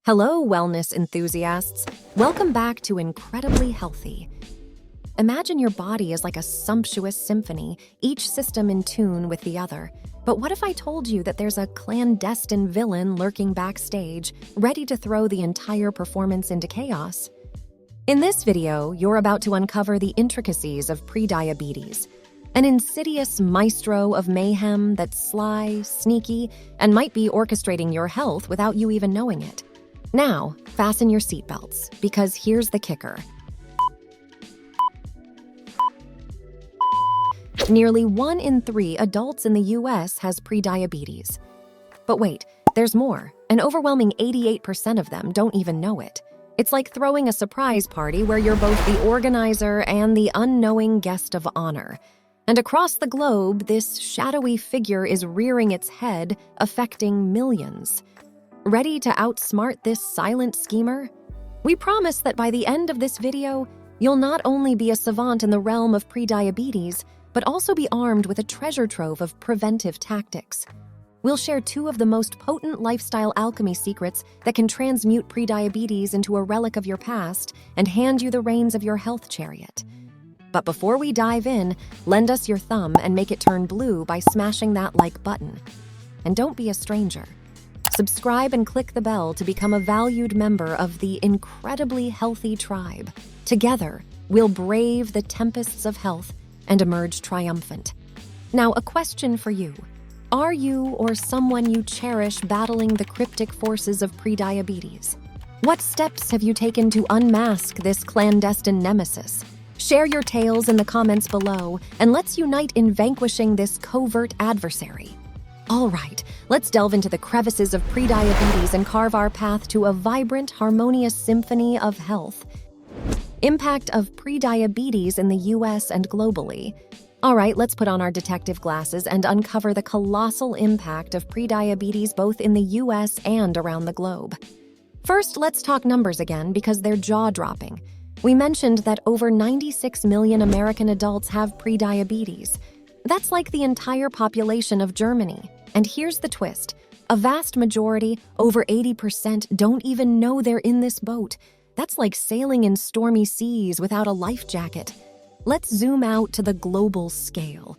Hello, wellness enthusiasts. Welcome back to Incredibly Healthy. Imagine your body is like a sumptuous symphony, each system in tune with the other. But what if I told you that there's a clandestine villain lurking backstage, ready to throw the entire performance into chaos? In this video, you're about to uncover the intricacies of prediabetes, an insidious maestro of mayhem that's sly, sneaky, and might be orchestrating your health without you even knowing it. Now, fasten your seatbelts, because here's the kicker. Nearly 1 in 3 adults in the US has prediabetes. But wait, there's more. An overwhelming 88% of them don't even know it. It's like throwing a surprise party where you're both the organizer and the unknowing guest of honor. And across the globe, this shadowy figure is rearing its head, affecting millions. Ready to outsmart this silent schemer? We promise that by the end of this video, you'll not only be a savant in the realm of prediabetes, but also be armed with a treasure trove of preventive tactics. We'll share 2 of the most potent lifestyle alchemy secrets that can transmute prediabetes into a relic of your past and hand you the reins of your health chariot. But before we dive in, lend us your thumb and make it turn blue by smashing that like button. And don't be a stranger. Subscribe and click the bell to become a valued member of the Incredibly Healthy tribe. Together, we'll brave the tempests of health and emerge triumphant. Now, a question for you. Are you or someone you cherish battling the cryptic forces of prediabetes? What steps have you taken to unmask this clandestine nemesis? Share your tales in the comments below, and let's unite in vanquishing this covert adversary. All right, let's delve into the crevices of prediabetes and carve our path to a vibrant, harmonious symphony of health. Impact of prediabetes in the US and globally. All right, let's put on our detective glasses and uncover the colossal impact of prediabetes both in the US and around the globe. First, let's talk numbers again because they're jaw-dropping. We mentioned that over 96 million American adults have prediabetes. That's like the entire population of Germany. And here's the twist. A vast majority, over 80%, don't even know they're in this boat. That's like sailing in stormy seas without a life jacket. Let's zoom out to the global scale.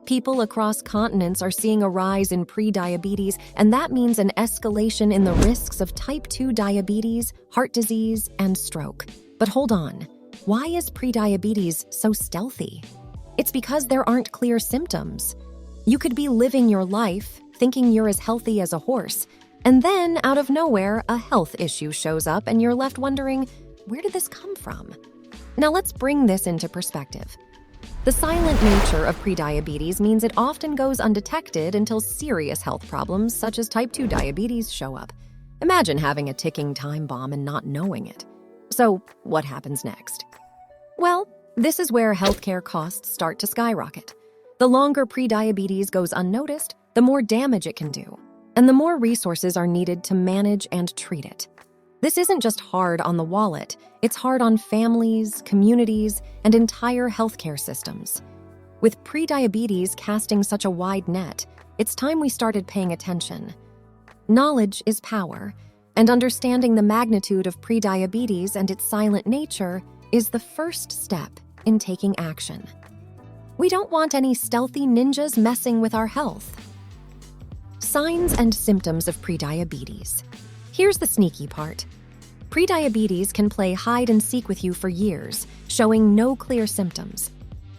People across continents are seeing a rise in prediabetes, and that means an escalation in the risks of type 2 diabetes, heart disease, and stroke. But hold on. Why is prediabetes so stealthy? It's because there aren't clear symptoms. You could be living your life, thinking you're as healthy as a horse, and then, out of nowhere, a health issue shows up and you're left wondering, where did this come from? Now let's bring this into perspective. The silent nature of prediabetes means it often goes undetected until serious health problems such as type 2 diabetes show up. Imagine having a ticking time bomb and not knowing it. So, what happens next? Well, this is where healthcare costs start to skyrocket. The longer prediabetes goes unnoticed, the more damage it can do, and the more resources are needed to manage and treat it. This isn't just hard on the wallet, it's hard on families, communities, and entire healthcare systems. With prediabetes casting such a wide net, it's time we started paying attention. Knowledge is power, and understanding the magnitude of prediabetes and its silent nature is the first step in taking action. We don't want any stealthy ninjas messing with our health. Signs and symptoms of prediabetes. Here's the sneaky part. Prediabetes can play hide and seek with you for years, showing no clear symptoms.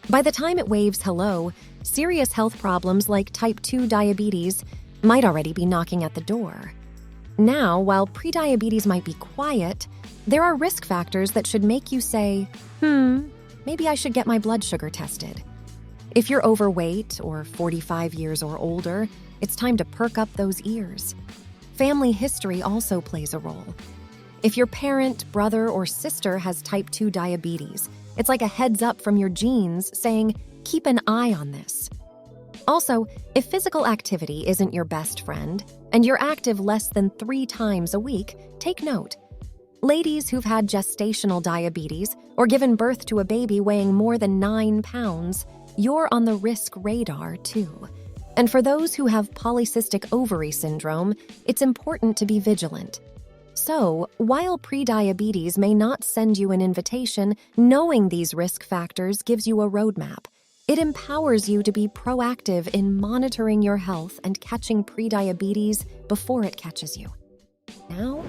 By the time it waves hello, serious health problems like type 2 diabetes might already be knocking at the door. Now, while prediabetes might be quiet, there are risk factors that should make you say, maybe I should get my blood sugar tested. If you're overweight or 45 years or older, it's time to perk up those ears. Family history also plays a role. If your parent, brother, or sister has type 2 diabetes, it's like a heads up from your genes saying, keep an eye on this. Also, if physical activity isn't your best friend, and you're active less than 3 times a week, take note. Ladies who've had gestational diabetes or given birth to a baby weighing more than 9 pounds, you're on the risk radar too. And for those who have polycystic ovary syndrome, it's important to be vigilant. So, while prediabetes may not send you an invitation, knowing these risk factors gives you a roadmap. It empowers you to be proactive in monitoring your health and catching prediabetes before it catches you. Now,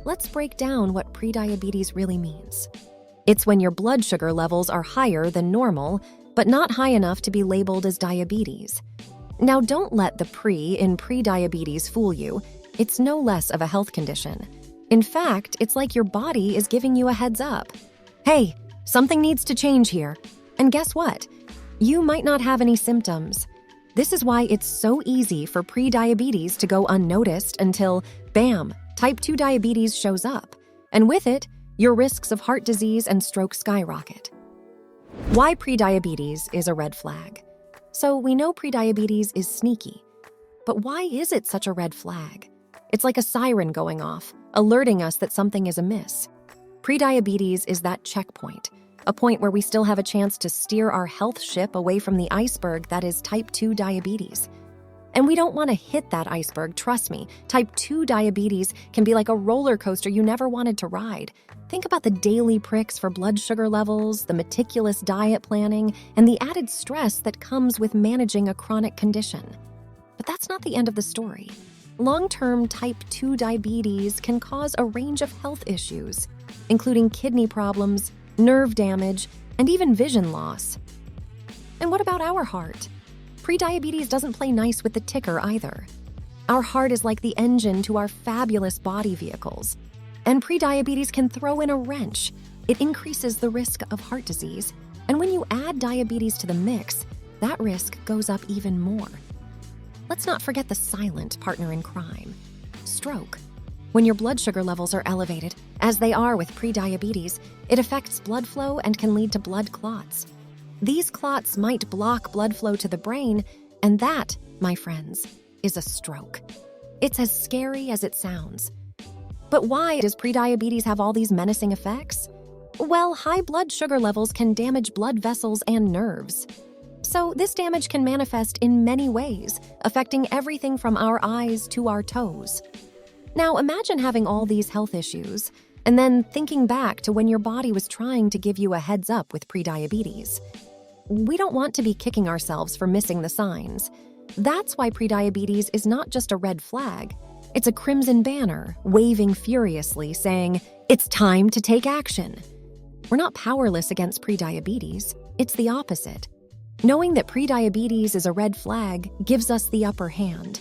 let's break down what prediabetes really means. It's when your blood sugar levels are higher than normal, but not high enough to be labeled as diabetes. Now, don't let the pre in prediabetes fool you. It's no less of a health condition. In fact, it's like your body is giving you a heads up. Hey, something needs to change here. And guess what? You might not have any symptoms. This is why it's so easy for prediabetes to go unnoticed until, bam, type 2 diabetes shows up. And with it, your risks of heart disease and stroke skyrocket. Why prediabetes is a red flag. So we know prediabetes is sneaky. But why is it such a red flag? It's like a siren going off, alerting us that something is amiss. Prediabetes is that checkpoint, a point where we still have a chance to steer our health ship away from the iceberg that is type 2 diabetes. And we don't want to hit that iceberg, trust me. Type 2 diabetes can be like a roller coaster you never wanted to ride. Think about the daily pricks for blood sugar levels, the meticulous diet planning, and the added stress that comes with managing a chronic condition. But that's not the end of the story. Long-term type 2 diabetes can cause a range of health issues, including kidney problems, nerve damage, and even vision loss. And what about our heart? Prediabetes doesn't play nice with the ticker either. Our heart is like the engine to our fabulous body vehicles. And prediabetes can throw in a wrench. It increases the risk of heart disease. And when you add diabetes to the mix, that risk goes up even more. Let's not forget the silent partner in crime, stroke. When your blood sugar levels are elevated, as they are with prediabetes, it affects blood flow and can lead to blood clots. These clots might block blood flow to the brain, and that, my friends, is a stroke. It's as scary as it sounds. But why does prediabetes have all these menacing effects? Well, high blood sugar levels can damage blood vessels and nerves. So this damage can manifest in many ways, affecting everything from our eyes to our toes. Now imagine having all these health issues, and then thinking back to when your body was trying to give you a heads up with prediabetes. We don't want to be kicking ourselves for missing the signs. That's why prediabetes is not just a red flag. It's a crimson banner, waving furiously, saying, "It's time to take action." We're not powerless against prediabetes. It's the opposite. Knowing that prediabetes is a red flag gives us the upper hand.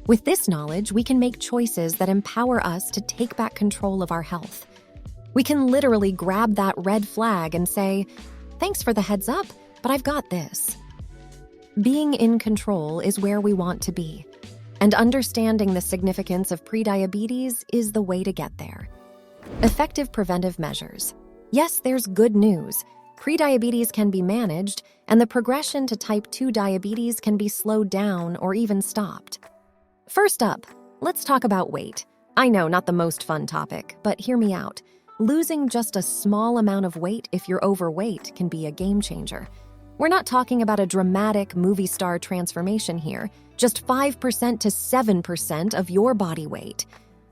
With this knowledge, we can make choices that empower us to take back control of our health. We can literally grab that red flag and say, "Thanks for the heads up, but I've got this." Being in control is where we want to be, and understanding the significance of prediabetes is the way to get there. Effective preventive measures. Yes, there's good news. Prediabetes can be managed, and the progression to type 2 diabetes can be slowed down or even stopped. First up, let's talk about weight. I know, not the most fun topic, but hear me out. Losing just a small amount of weight if you're overweight can be a game changer. We're not talking about a dramatic movie star transformation here, just 5% to 7% of your body weight.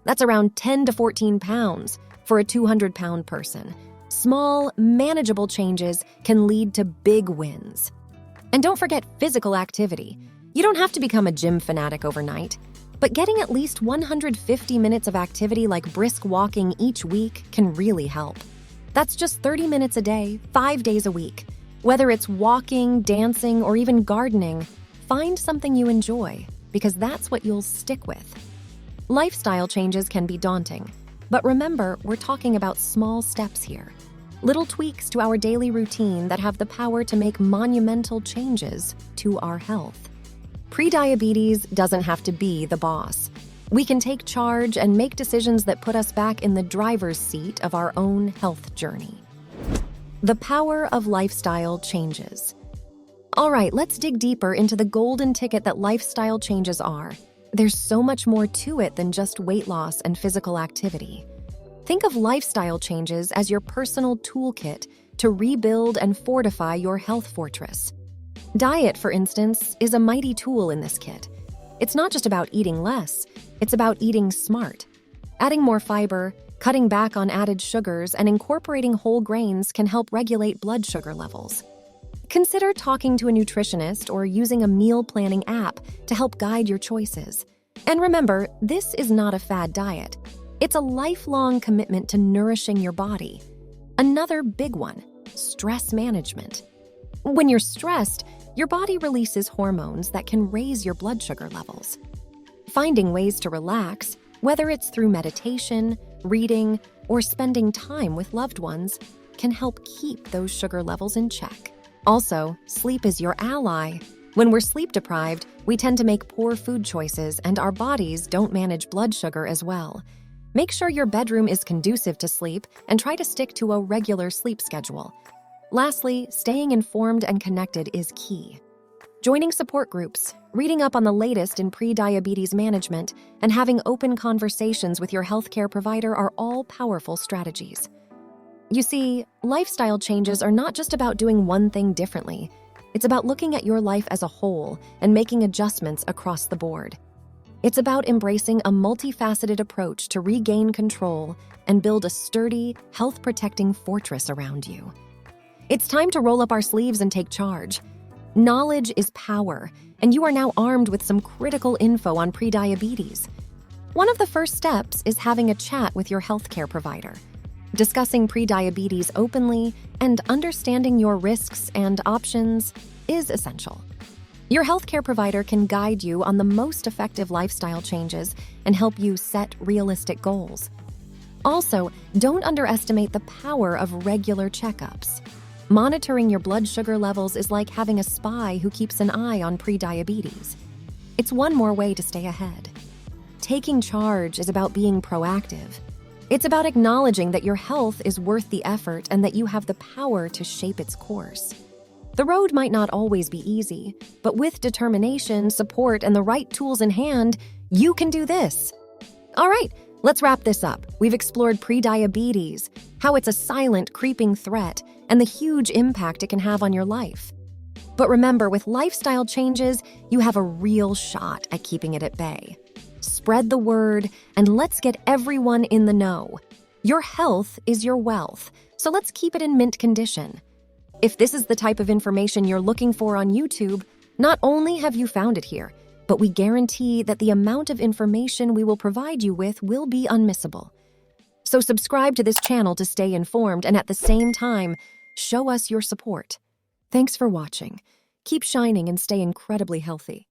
That's around 10 to 14 pounds for a 200-pound person. Small, manageable changes can lead to big wins. And don't forget physical activity. You don't have to become a gym fanatic overnight, but getting at least 150 minutes of activity like brisk walking each week can really help. That's just 30 minutes a day, 5 days a week. Whether it's walking, dancing, or even gardening, find something you enjoy, because that's what you'll stick with. Lifestyle changes can be daunting, but remember, we're talking about small steps here. Little tweaks to our daily routine that have the power to make monumental changes to our health. Prediabetes doesn't have to be the boss. We can take charge and make decisions that put us back in the driver's seat of our own health journey. The power of lifestyle changes. All right, let's dig deeper into the golden ticket that lifestyle changes are. There's so much more to it than just weight loss and physical activity. Think of lifestyle changes as your personal toolkit to rebuild and fortify your health fortress. Diet, for instance, is a mighty tool in this kit. It's not just about eating less, it's about eating smart. Adding more fiber, Cutting back on added sugars and incorporating whole grains can help regulate blood sugar levels. Consider talking to a nutritionist or using a meal planning app to help guide your choices. And remember, this is not a fad diet. It's a lifelong commitment to nourishing your body. Another big one, stress management. When you're stressed, your body releases hormones that can raise your blood sugar levels. Finding ways to relax, whether it's through meditation, reading, or spending time with loved ones, can help keep those sugar levels in check. Also, sleep is your ally. When we're sleep deprived, we tend to make poor food choices and our bodies don't manage blood sugar as well. Make sure your bedroom is conducive to sleep and try to stick to a regular sleep schedule. Lastly, staying informed and connected is key. Joining support groups, reading up on the latest in prediabetes management, and having open conversations with your healthcare provider are all powerful strategies. You see, lifestyle changes are not just about doing one thing differently. It's about looking at your life as a whole and making adjustments across the board. It's about embracing a multifaceted approach to regain control and build a sturdy, health-protecting fortress around you. It's time to roll up our sleeves and take charge. Knowledge is power, and you are now armed with some critical info on prediabetes. One of the first steps is having a chat with your healthcare provider. Discussing prediabetes openly and understanding your risks and options is essential. Your healthcare provider can guide you on the most effective lifestyle changes and help you set realistic goals. Also, don't underestimate the power of regular checkups. Monitoring your blood sugar levels is like having a spy who keeps an eye on prediabetes. It's one more way to stay ahead. Taking charge is about being proactive. It's about acknowledging that your health is worth the effort and that you have the power to shape its course. The road might not always be easy, but with determination, support, and the right tools in hand, you can do this. All right, let's wrap this up. We've explored prediabetes, how it's a silent, creeping threat, and the huge impact it can have on your life. But remember, with lifestyle changes, you have a real shot at keeping it at bay. Spread the word, and let's get everyone in the know. Your health is your wealth, so let's keep it in mint condition. If this is the type of information you're looking for on YouTube, not only have you found it here, but we guarantee that the amount of information we will provide you with will be unmissable. So subscribe to this channel to stay informed and at the same time, show us your support. Thanks for watching. Keep shining and stay incredibly healthy.